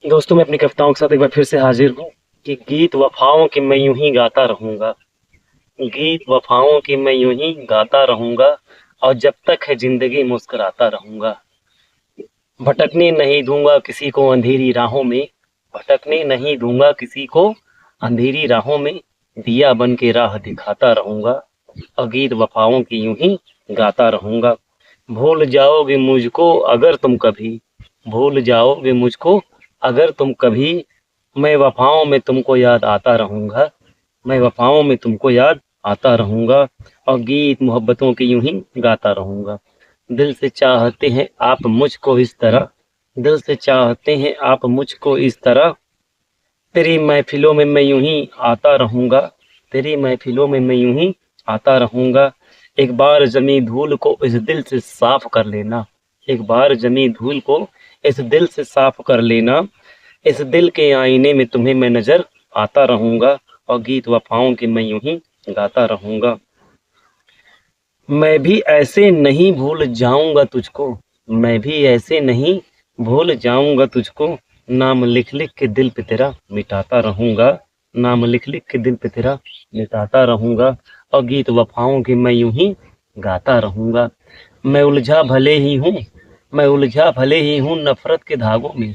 दोस्तों, मैं अपनी कविताओं के साथ एक बार फिर से हाजिर हूँ कि गीत वफाओं के मैं यूं ही गाता रहूंगा। गीत वफाओं की मैं यूं ही गाता रहूंगा और जब तक है जिंदगी मुस्कुराता रहूंगा। भटकने नहीं दूंगा किसी को अंधेरी राहों में। भटकने नहीं दूंगा किसी को अंधेरी राहों में। दिया बन के राह दिखाता रहूंगा और गीत वफाओं की यूं ही गाता रहूंगा। भूल जाओगे मुझको अगर तुम कभी। भूल जाओगे मुझको अगर तुम कभी। मैं वफाओं में तुमको याद आता रहूंगा। मैं वफाओं में तुमको याद आता रहूंगा और गीत मोहब्बतों की यूं ही गाता रहूंगा। दिल से चाहते हैं आप मुझको इस तरह। दिल से चाहते हैं आप मुझको इस तरह। तेरी महफिलों में मैं यूं ही आता रहूंगा। तेरी महफिलों में मैं यूं ही आता रहूंगा। एक बार जमी धूल को इस दिल से साफ कर लेना। एक बार जमी धूल को इस दिल से साफ कर लेना। इस दिल के आईने में तुम्हें मैं नजर आता रहूंगा और गीत वफाओं के मैं यूं ही गाता रहूंगा। मैं भी ऐसे नहीं भूल जाऊंगा तुझको। मैं भी ऐसे नहीं भूल जाऊंगा तुझको। नाम लिख लिख के दिल पे तेरा मिटाता रहूंगा। नाम लिख लिख के दिल पे तेरा मिटाता रहूंगा और गीत वफाओं के मैं यूं ही गाता रहूंगा। मैं उलझा भले ही हूँ। मैं उलझा भले ही हूँ नफरत के धागों में।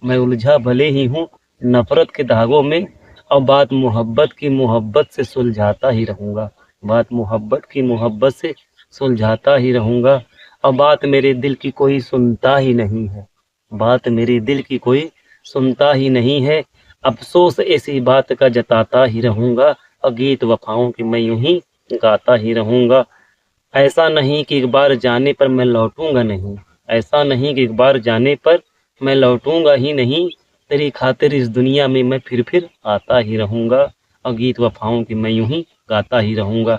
मैं उलझा भले ही हूँ नफरत के धागों में और बात मोहब्बत की मोहब्बत से सुलझाता ही रहूंगा। बात मोहब्बत की मोहब्बत से सुलझाता ही रहूंगा और बात मेरे दिल की कोई सुनता ही नहीं है। बात मेरे दिल की कोई सुनता ही नहीं है। अफसोस ऐसी बात का जताता ही रहूंगा और गीत वफाओं की मैं यूं ही गाता ही रहूंगा। ऐसा नहीं कि एक बार जाने पर मैं लौटूंगा नहीं। ऐसा नहीं कि एक बार जाने पर मैं लौटूंगा ही नहीं। तेरी खातिर इस दुनिया में मैं फिर आता ही रहूंगा और गीत वफाओं की मैं यूं ही गाता ही रहूंगा।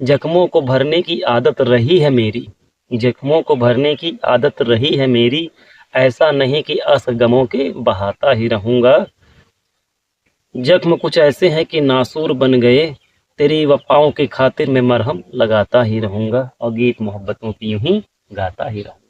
जख्मों को भरने की आदत रही है मेरी। जख्मों को भरने की आदत रही है मेरी। ऐसा नहीं कि अस गमों के बहाता ही रहूंगा। जख्म कुछ ऐसे हैं कि नासूर बन गए। तेरी वफाओं की खातिर मैं मरहम लगाता ही रहूंगा और गीत मोहब्बतों की यूं ही गाता ही रहूंगा।